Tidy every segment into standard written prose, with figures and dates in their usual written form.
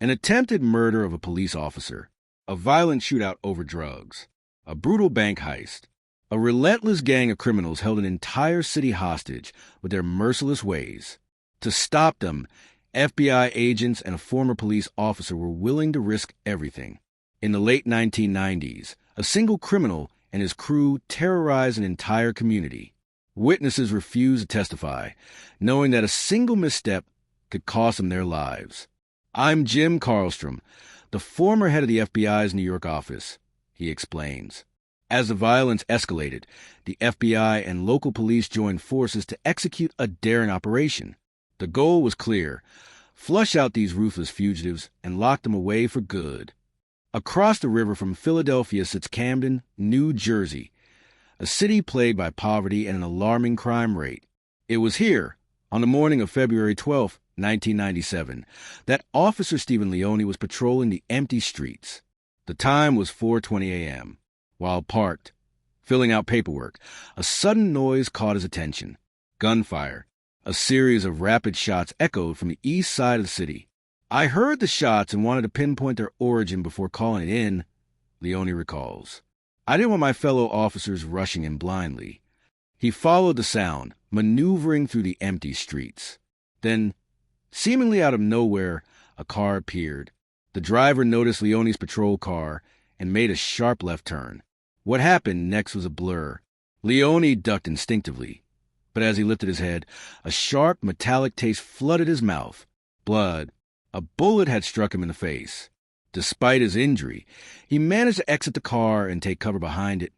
An attempted murder of a police officer, a violent shootout over drugs, a brutal bank heist. A relentless gang of criminals held an entire city hostage with their merciless ways. To stop them, FBI agents and a former police officer were willing to risk everything. In the late 1990s, a single criminal and his crew terrorized an entire community. Witnesses refused to testify, knowing that a single misstep could cost them their lives. I'm Jim Carlstrom, the former head of the FBI's New York office, he explains. As the violence escalated, the FBI and local police joined forces to execute a daring operation. The goal was clear: flush out these ruthless fugitives and lock them away for good. Across the river from Philadelphia sits Camden, New Jersey, a city plagued by poverty and an alarming crime rate. It was here, on the morning of February 12, 1997, that Officer Stephen Leone was patrolling the empty streets. The time was 4:20 a.m. While parked, filling out paperwork, a sudden noise caught his attention. Gunfire. A series of rapid shots echoed from the east side of the city. I heard the shots and wanted to pinpoint their origin before calling it in, Leone recalls. I didn't want my fellow officers rushing in blindly. He followed the sound, maneuvering through the empty streets. Then, seemingly out of nowhere, a car appeared. The driver noticed Leone's patrol car and made a sharp left turn. What happened next was a blur. Leone ducked instinctively, but as he lifted his head, a sharp, metallic taste flooded his mouth. Blood. A bullet had struck him in the face. Despite his injury, he managed to exit the car and take cover behind it,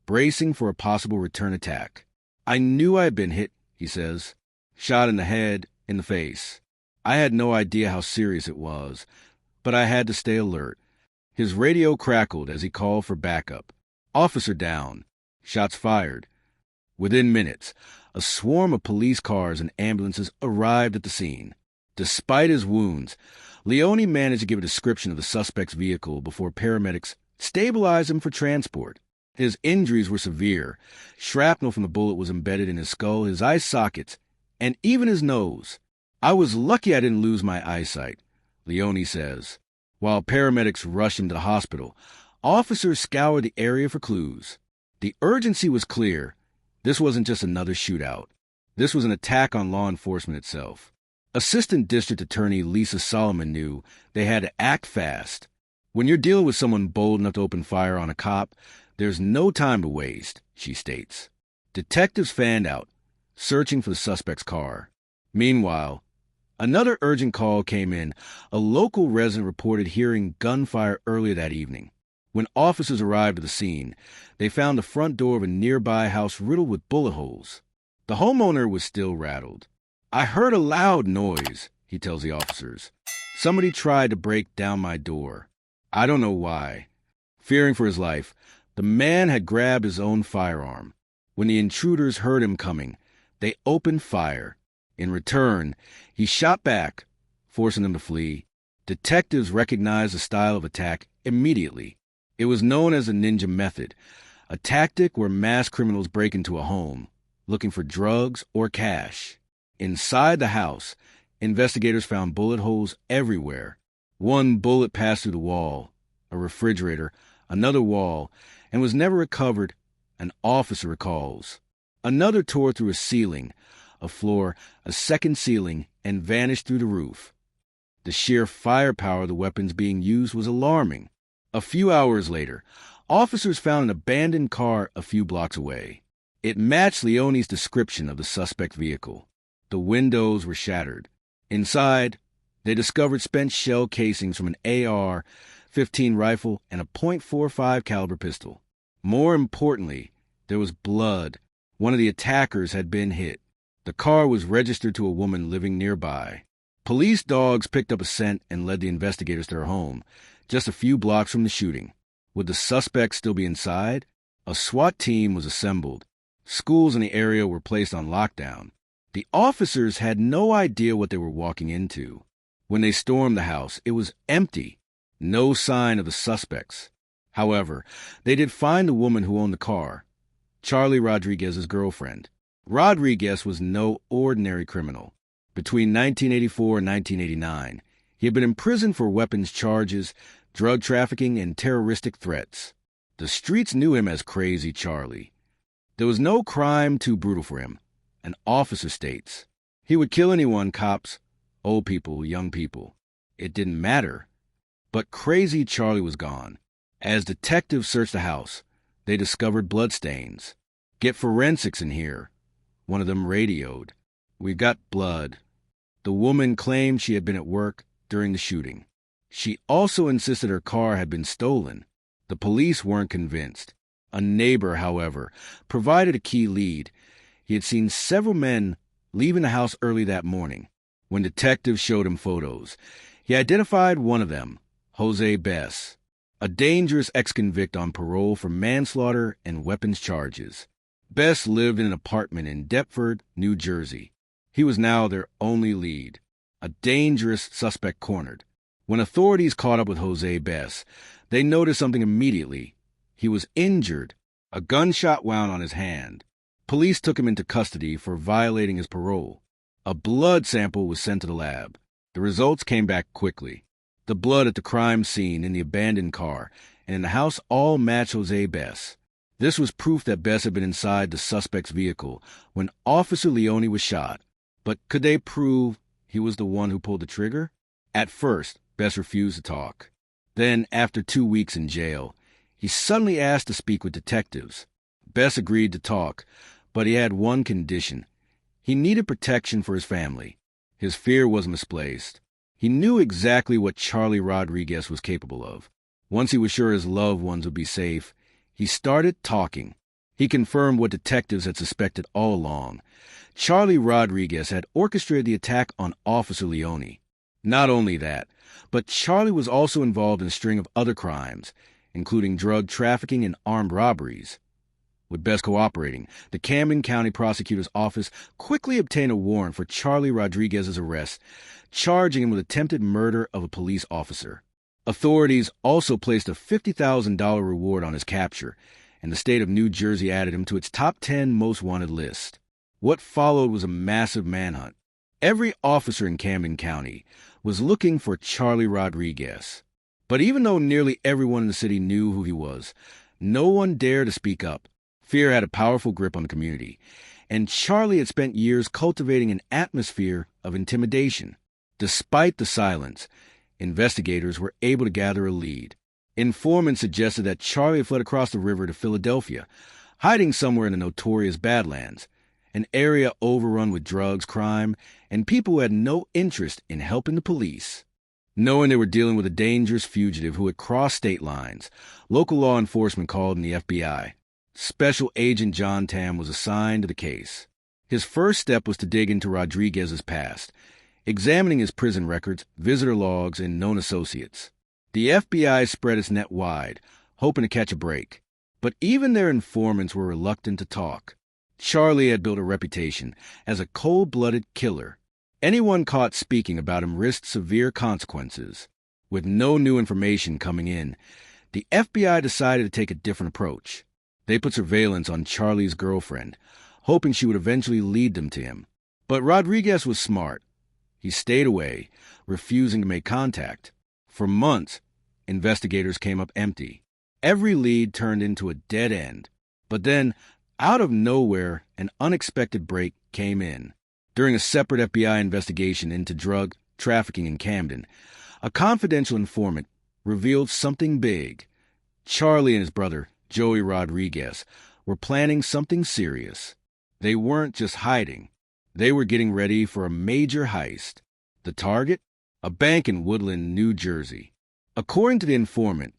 bracing for a possible return attack. I knew I had been hit, he says. Shot in the head, in the face. I had no idea how serious it was, but I had to stay alert. His radio crackled as he called for backup. Officer down. Shots fired. Within minutes, a swarm of police cars and ambulances arrived at the scene. Despite his wounds, Leone managed to give a description of the suspect's vehicle before paramedics stabilized him for transport. His injuries were severe. Shrapnel from the bullet was embedded in his skull, his eye sockets, and even his nose. I was lucky I didn't lose my eyesight, Leone says. While paramedics rushed him to the hospital, officers scoured the area for clues. The urgency was clear. This wasn't just another shootout. This was an attack on law enforcement itself. Assistant District Attorney Lisa Solomon knew they had to act fast. When you're dealing with someone bold enough to open fire on a cop, there's no time to waste, she states. Detectives fanned out, searching for the suspect's car. Meanwhile, another urgent call came in. A local resident reported hearing gunfire earlier that evening. When officers arrived at the scene, they found the front door of a nearby house riddled with bullet holes. The homeowner was still rattled. I heard a loud noise, he tells the officers. Somebody tried to break down my door. I don't know why. Fearing for his life, the man had grabbed his own firearm. When the intruders heard him coming, they opened fire. In return, he shot back, forcing them to flee. Detectives recognized the style of attack immediately. It was known as the ninja method, a tactic where mass criminals break into a home, looking for drugs or cash. Inside the house, investigators found bullet holes everywhere. One bullet passed through the wall, a refrigerator, another wall, and was never recovered, an officer recalls. Another tore through a ceiling, a floor, a second ceiling, and vanished through the roof. The sheer firepower of the weapons being used was alarming. A few hours later, officers found an abandoned car a few blocks away. It matched Leone's description of the suspect vehicle. The windows were shattered. Inside, they discovered spent shell casings from an AR-15 rifle and a .45 caliber pistol. More importantly, there was blood. One of the attackers had been hit. The car was registered to a woman living nearby. Police dogs picked up a scent and led the investigators to her home, just a few blocks from the shooting. Would the suspect still be inside? A SWAT team was assembled. Schools in the area were placed on lockdown. The officers had no idea what they were walking into. When they stormed the house, it was empty. No sign of the suspects. However, they did find the woman who owned the car, Charlie Rodriguez's girlfriend. Rodriguez was no ordinary criminal. Between 1984 and 1989, He had been imprisoned for weapons charges, drug trafficking, and terroristic threats. The streets knew him as Crazy Charlie. There was no crime too brutal for him, an officer states. He would kill anyone, cops, old people, young people. It didn't matter. But Crazy Charlie was gone. As detectives searched the house, they discovered bloodstains. "Get forensics in here," one of them radioed. "We've got blood." The woman claimed she had been at work during the shooting. She also insisted her car had been stolen. The police weren't convinced. A neighbor, however, provided a key lead. He had seen several men leaving the house early that morning. When detectives showed him photos, he identified one of them, Jose Bess, a dangerous ex-convict on parole for manslaughter and weapons charges. Bess lived in an apartment in Deptford, New Jersey. He was now their only lead, a dangerous suspect cornered. When authorities caught up with Jose Bess, they noticed something immediately. He was injured, a gunshot wound on his hand. Police took him into custody for violating his parole. A blood sample was sent to the lab. The results came back quickly. The blood at the crime scene, in the abandoned car, and in the house all matched Jose Bess. This was proof that Bess had been inside the suspect's vehicle when Officer Leone was shot. But could they prove he was the one who pulled the trigger? At first, Bess refused to talk. Then, after 2 weeks in jail, he suddenly asked to speak with detectives. Bess agreed to talk, but he had one condition. He needed protection for his family. His fear was misplaced. He knew exactly what Charlie Rodriguez was capable of. Once he was sure his loved ones would be safe, he started talking. He confirmed what detectives had suspected all along. Charlie Rodriguez had orchestrated the attack on Officer Leone. Not only that, but Charlie was also involved in a string of other crimes, including drug trafficking and armed robberies. With Bess cooperating, the Camden County Prosecutor's Office quickly obtained a warrant for Charlie Rodriguez's arrest, charging him with attempted murder of a police officer. Authorities also placed a $50,000 reward on his capture, and the state of New Jersey added him to its top 10 most wanted list. What followed was a massive manhunt. Every officer in Camden County was looking for Charlie Rodriguez. But even though nearly everyone in the city knew who he was, no one dared to speak up. Fear had a powerful grip on the community, and Charlie had spent years cultivating an atmosphere of intimidation. Despite the silence, investigators were able to gather a lead. Informants suggested that Charlie had fled across the river to Philadelphia, hiding somewhere in the notorious Badlands, an area overrun with drugs, crime, and people who had no interest in helping the police. Knowing they were dealing with a dangerous fugitive who had crossed state lines, local law enforcement called in the FBI. Special Agent John Tam was assigned to the case. His first step was to dig into Rodriguez's past, examining his prison records, visitor logs, and known associates. The FBI spread its net wide, hoping to catch a break. But even their informants were reluctant to talk. Charlie had built a reputation as a cold-blooded killer. Anyone caught speaking about him risked severe consequences. With no new information coming in, the FBI decided to take a different approach. They put surveillance on Charlie's girlfriend, hoping she would eventually lead them to him. But Rodriguez was smart. He stayed away, refusing to make contact. For months, investigators came up empty. Every lead turned into a dead end. But then, out of nowhere, an unexpected break came in. During a separate FBI investigation into drug trafficking in Camden, a confidential informant revealed something big. Charlie and his brother, Joey Rodriguez, were planning something serious. They weren't just hiding. They were getting ready for a major heist. The target? A bank in Woodland, New Jersey. According to the informant,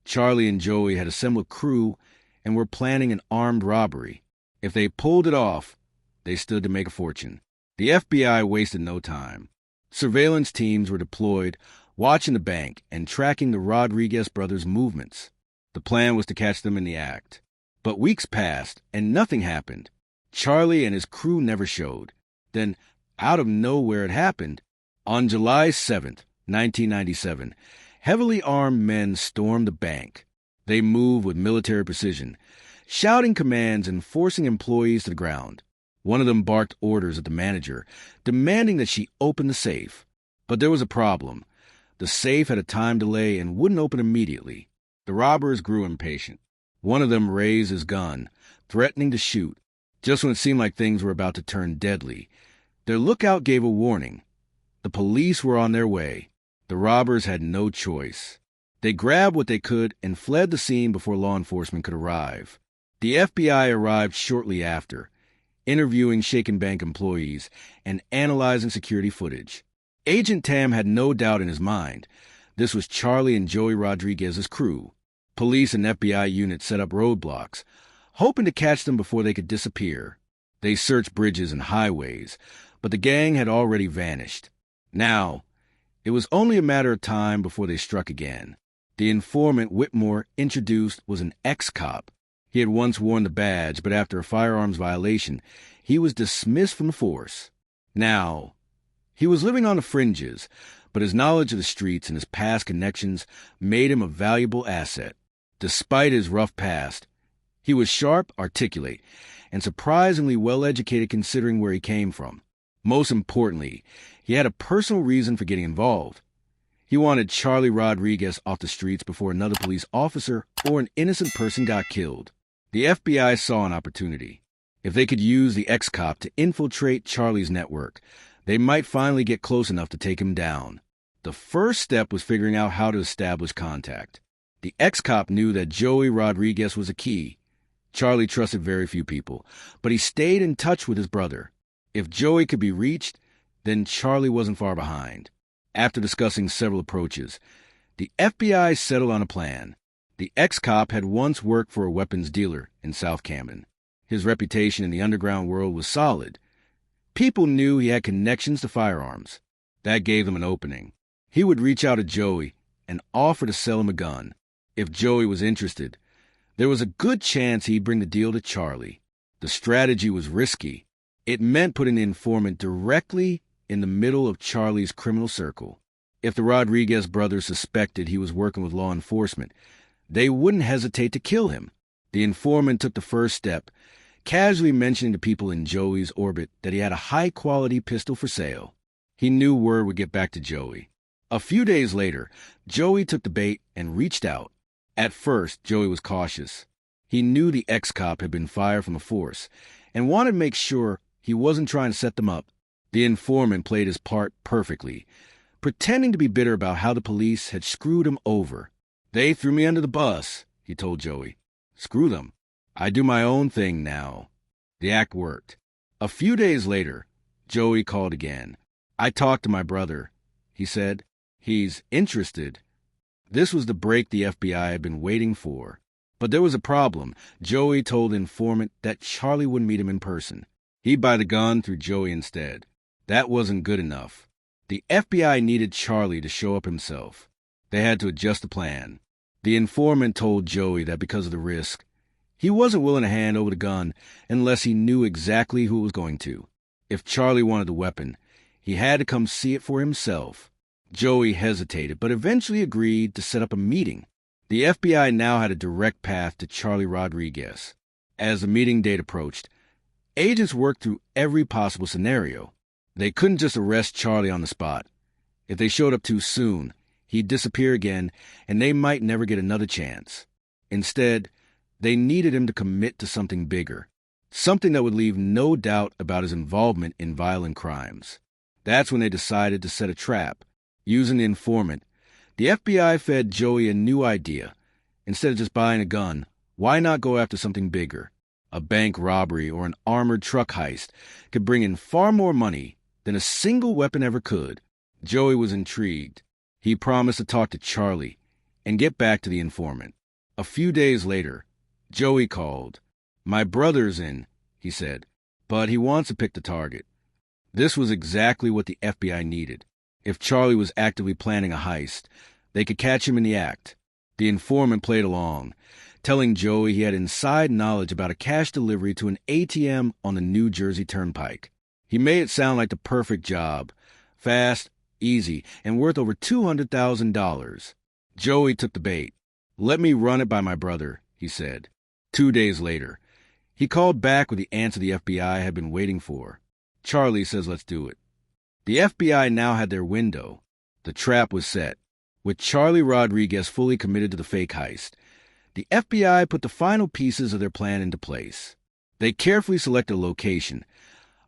Charlie and Joey had assembled a crew and were planning an armed robbery. If they pulled it off, they stood to make a fortune. The FBI wasted no time. Surveillance teams were deployed, watching the bank and tracking the Rodriguez brothers' movements. The plan was to catch them in the act. But weeks passed, and nothing happened. Charlie and his crew never showed. Then, out of nowhere it happened. On July 7th, 1997, heavily armed men stormed the bank. They moved with military precision, shouting commands and forcing employees to the ground. One of them barked orders at the manager, demanding that she open the safe. But there was a problem. The safe had a time delay and wouldn't open immediately. The robbers grew impatient. One of them raised his gun, threatening to shoot, just when it seemed like things were about to turn deadly. Their lookout gave a warning. The police were on their way. The robbers had no choice. They grabbed what they could and fled the scene before law enforcement could arrive. The FBI arrived shortly after, interviewing Shaken Bank employees and analyzing security footage. Agent Tam had no doubt in his mind. This was Charlie and Joey Rodriguez's crew. Police and FBI units set up roadblocks, hoping to catch them before they could disappear. They searched bridges and highways, but the gang had already vanished. Now, it was only a matter of time before they struck again. The informant Whitmore introduced was an ex-cop. He had once worn the badge, but after a firearms violation, he was dismissed from the force. Now, he was living on the fringes, but his knowledge of the streets and his past connections made him a valuable asset. Despite his rough past, he was sharp, articulate, and surprisingly well-educated considering where he came from. Most importantly, he had a personal reason for getting involved. He wanted Charlie Rodriguez off the streets before another police officer or an innocent person got killed. The FBI saw an opportunity. If they could use the ex-cop to infiltrate Charlie's network, they might finally get close enough to take him down. The first step was figuring out how to establish contact. The ex-cop knew that Joey Rodriguez was a key. Charlie trusted very few people, but he stayed in touch with his brother. If Joey could be reached, then Charlie wasn't far behind. After discussing several approaches, the FBI settled on a plan. The ex-cop had once worked for a weapons dealer in South Camden. His reputation in the underground world was solid. People knew he had connections to firearms. That gave them an opening. He would reach out to Joey and offer to sell him a gun. If Joey was interested, there was a good chance he'd bring the deal to Charlie. The strategy was risky. It meant putting the informant directly in the middle of Charlie's criminal circle. If the Rodriguez brothers suspected he was working with law enforcement, they wouldn't hesitate to kill him. The informant took the first step, casually mentioning to people in Joey's orbit that he had a high-quality pistol for sale. He knew word would get back to Joey. A few days later, Joey took the bait and reached out. At first, Joey was cautious. He knew the ex-cop had been fired from the force and wanted to make sure he wasn't trying to set them up. The informant played his part perfectly, pretending to be bitter about how the police had screwed him over. "They threw me under the bus," he told Joey. "Screw them. I do my own thing now." The act worked. A few days later, Joey called again. "I talked to my brother," he said. "He's interested." This was the break the FBI had been waiting for. But there was a problem. Joey told the informant that Charlie wouldn't meet him in person. He'd buy the gun through Joey instead. That wasn't good enough. The FBI needed Charlie to show up himself. They had to adjust the plan. The informant told Joey that because of the risk, he wasn't willing to hand over the gun unless he knew exactly who it was going to. If Charlie wanted the weapon, he had to come see it for himself. Joey hesitated, but eventually agreed to set up a meeting. The FBI now had a direct path to Charlie Rodriguez. As the meeting date approached, agents worked through every possible scenario. They couldn't just arrest Charlie on the spot. If they showed up too soon, he'd disappear again, and they might never get another chance. Instead, they needed him to commit to something bigger, something that would leave no doubt about his involvement in violent crimes. That's when they decided to set a trap. Using the informant, the FBI fed Joey a new idea. Instead of just buying a gun, why not go after something bigger? A bank robbery or an armored truck heist could bring in far more money than a single weapon ever could. Joey was intrigued. He promised to talk to Charlie and get back to the informant. A few days later, Joey called. "My brother's in," he said, "but he wants to pick the target." This was exactly what the FBI needed. If Charlie was actively planning a heist, they could catch him in the act. The informant played along, telling Joey he had inside knowledge about a cash delivery to an ATM on the New Jersey Turnpike. He made it sound like the perfect job. Fast, easy, and worth over $200,000. Joey took the bait. "Let me run it by my brother," he said. 2 days later, he called back with the answer the FBI had been waiting for. "Charlie says let's do it." The FBI now had their window. The trap was set. With Charlie Rodriguez fully committed to the fake heist, the FBI put the final pieces of their plan into place. They carefully selected a location,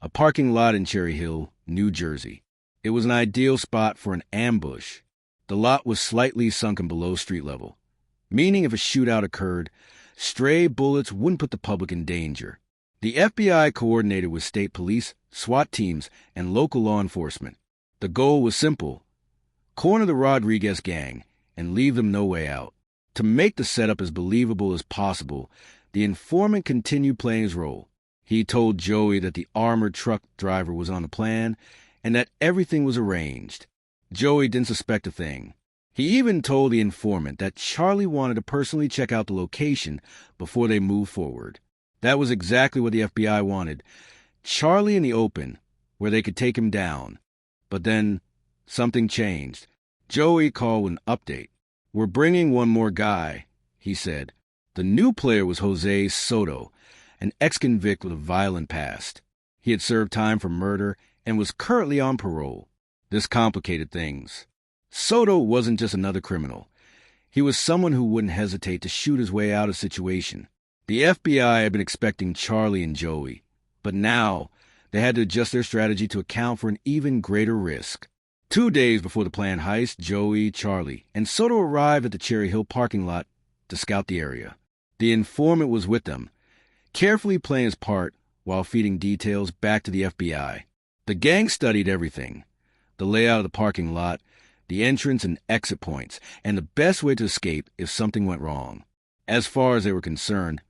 a parking lot in Cherry Hill, New Jersey. It was an ideal spot for an ambush. The lot was slightly sunken below street level, meaning if a shootout occurred, stray bullets wouldn't put the public in danger. The FBI coordinated with state police, SWAT teams, and local law enforcement. The goal was simple: corner the Rodriguez gang and leave them no way out. To make the setup as believable as possible, the informant continued playing his role. He told Joey that the armored truck driver was on the plan and that everything was arranged. Joey didn't suspect a thing. He even told the informant that Charlie wanted to personally check out the location before they moved forward. That was exactly what the FBI wanted. Charlie in the open, where they could take him down. But then something changed. Joey called with an update. "We're bringing one more guy," he said. The new player was Jose Soto, an ex-convict with a violent past. He had served time for murder and was currently on parole. This complicated things. Soto wasn't just another criminal. He was someone who wouldn't hesitate to shoot his way out of a situation. The FBI had been expecting Charlie and Joey, but now they had to adjust their strategy to account for an even greater risk. 2 days before the planned heist, Joey, Charlie, and Soto arrived at the Cherry Hill parking lot to scout the area. The informant was with them, carefully playing his part while feeding details back to the FBI. The gang studied everything: the layout of the parking lot, the entrance and exit points, and the best way to escape if something went wrong. As far as they were concerned,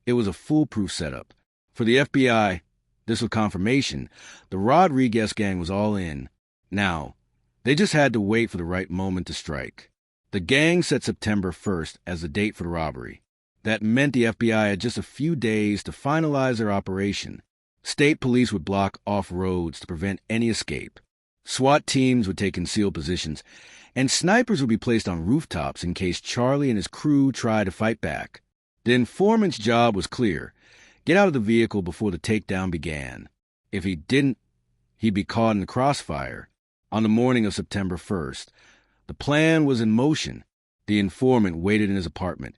it was a foolproof setup. For the FBI, this was confirmation. The Rodriguez gang was all in. Now, they just had to wait for the right moment to strike. The gang set September 1st as the date for the robbery. That meant the FBI had just a few days to finalize their operation. State police would block off roads to prevent any escape. SWAT teams would take concealed positions, and snipers would be placed on rooftops in case Charlie and his crew tried to fight back. The informant's job was clear: get out of the vehicle before the takedown began. If he didn't, he'd be caught in the crossfire. On the morning of September 1st, the plan was in motion. The informant waited in his apartment,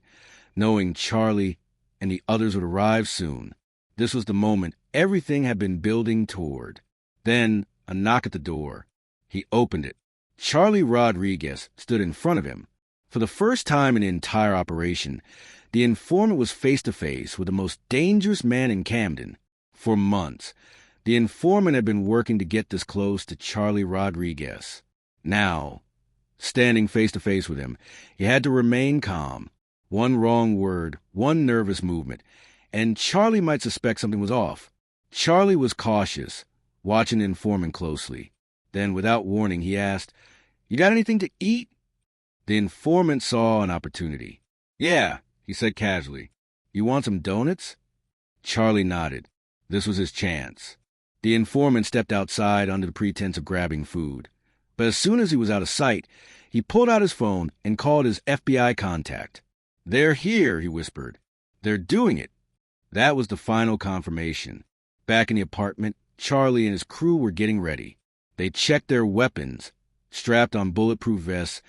knowing Charlie and the others would arrive soon. This was the moment everything had been building toward. Then, a knock at the door. He opened it. Charlie Rodriguez stood in front of him. For the first time in the entire operation, the informant was face-to-face with the most dangerous man in Camden. For months, the informant had been working to get this close to Charlie Rodriguez. Now, standing face-to-face with him, he had to remain calm. One wrong word, one nervous movement, and Charlie might suspect something was off. Charlie was cautious, watching the informant closely. Then, without warning, he asked, "You got anything to eat?" The informant saw an opportunity. "Yeah," he said casually. "You want some donuts?" Charlie nodded. This was his chance. The informant stepped outside under the pretense of grabbing food. But as soon as he was out of sight, he pulled out his phone and called his FBI contact. "They're here," he whispered. "They're doing it." That was the final confirmation. Back in the apartment, Charlie and his crew were getting ready. They checked their weapons, strapped on bulletproof vests,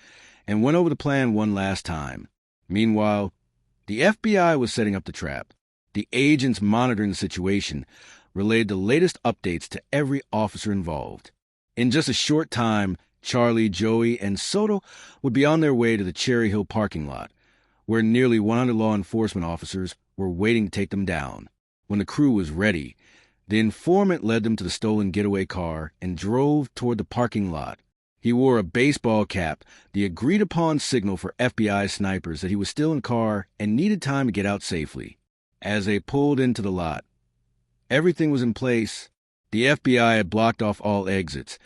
and went over the plan one last time. Meanwhile, the FBI was setting up the trap. The agents monitoring the situation relayed the latest updates to every officer involved. In just a short time, Charlie, Joey, and Soto would be on their way to the Cherry Hill parking lot, where nearly 100 law enforcement officers were waiting to take them down. When the crew was ready, the informant led them to the stolen getaway car and drove toward the parking lot. He wore a baseball cap, the agreed-upon signal for FBI snipers that he was still in the car and needed time to get out safely. As they pulled into the lot, everything was in place. The FBI had blocked off all exits.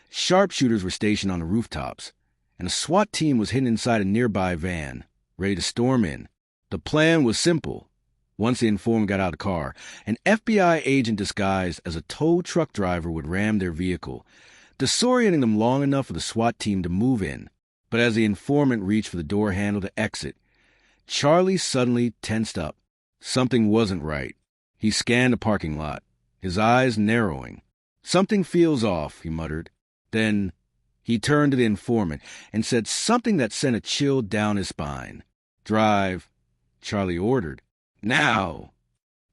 Sharpshooters were stationed on the rooftops, and a SWAT team was hidden inside a nearby van, ready to storm in. The plan was simple. Once the informant got out of the car, an FBI agent disguised as a tow truck driver would ram their vehicle, disorienting them long enough for the SWAT team to move in. But as the informant reached for the door handle to exit, Charlie suddenly tensed up. Something wasn't right. He scanned the parking lot, his eyes narrowing. "Something feels off," he muttered. Then He turned to the informant and said something that sent a chill down his spine. "Drive," Charlie ordered. "Now!"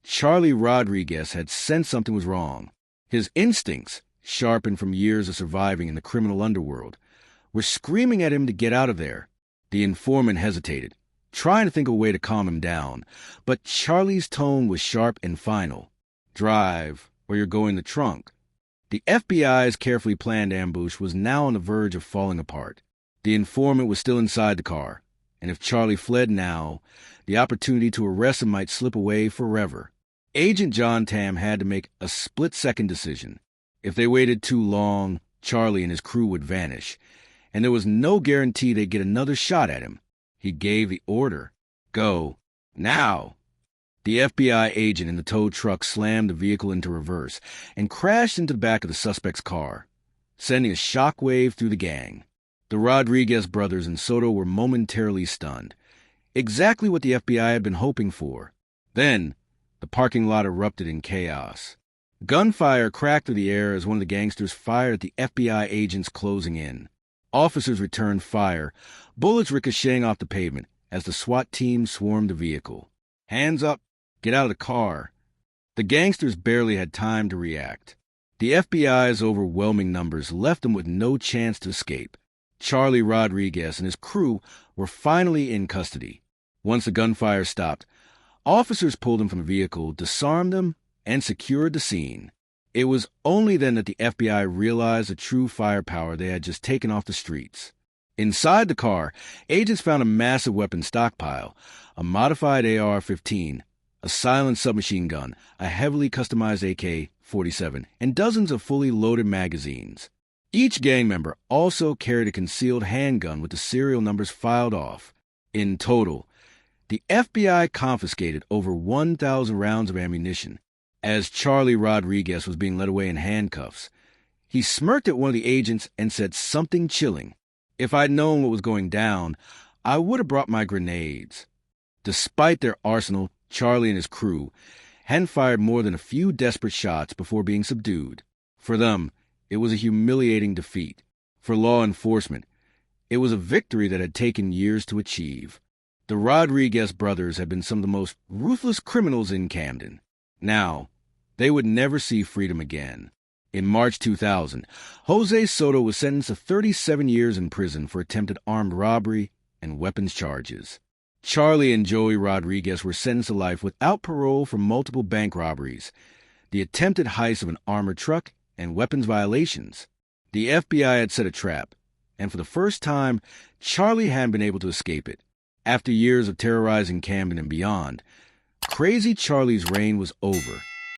Charlie Rodriguez had sensed something was wrong. His instincts, sharpened from years of surviving in the criminal underworld, were screaming at him to get out of there. The informant hesitated, trying to think of a way to calm him down, but Charlie's tone was sharp and final. "Drive, or you're going to the trunk." The FBI's carefully planned ambush was now on the verge of falling apart. The informant was still inside the car, and if Charlie fled now, the opportunity to arrest him might slip away forever. Agent John Tam had to make a split-second decision. If they waited too long, Charlie and his crew would vanish, and there was no guarantee they'd get another shot at him. He gave the order. "Go. Now!" The FBI agent in the tow truck slammed the vehicle into reverse and crashed into the back of the suspect's car, sending a shockwave through the gang. The Rodriguez brothers and Soto were momentarily stunned. Exactly what the FBI had been hoping for. Then, the parking lot erupted in chaos. Gunfire cracked through the air as one of the gangsters fired at the FBI agents closing in. Officers returned fire, bullets ricocheting off the pavement as the SWAT team swarmed the vehicle. "Hands up! Get out of the car!" The gangsters barely had time to react. The FBI's overwhelming numbers left them with no chance to escape. Charlie Rodriguez and his crew were finally in custody. Once the gunfire stopped, officers pulled them from the vehicle, disarmed them, and secured the scene. It was only then that the FBI realized the true firepower they had just taken off the streets. Inside the car, agents found a massive weapon stockpile, a modified AR-15, a silent submachine gun, a heavily customized AK-47, and dozens of fully loaded magazines. Each gang member also carried a concealed handgun with the serial numbers filed off. In total, the FBI confiscated over 1,000 rounds of ammunition. As Charlie Rodriguez was being led away in handcuffs, he smirked at one of the agents and said something chilling. "If I'd known what was going down, I would have brought my grenades." Despite their arsenal, Charlie and his crew hadn't fired more than a few desperate shots before being subdued. For them, it was a humiliating defeat. For law enforcement, it was a victory that had taken years to achieve. The Rodriguez brothers had been some of the most ruthless criminals in Camden. Now, they would never see freedom again. In March 2000, Jose Soto was sentenced to 37 years in prison for attempted armed robbery and weapons charges. Charlie and Joey Rodriguez were sentenced to life without parole for multiple bank robberies, the attempted heist of an armored truck, and weapons violations. The FBI had set a trap, and for the first time, Charlie hadn't been able to escape it. After years of terrorizing Camden and beyond, Crazy Charlie's reign was over.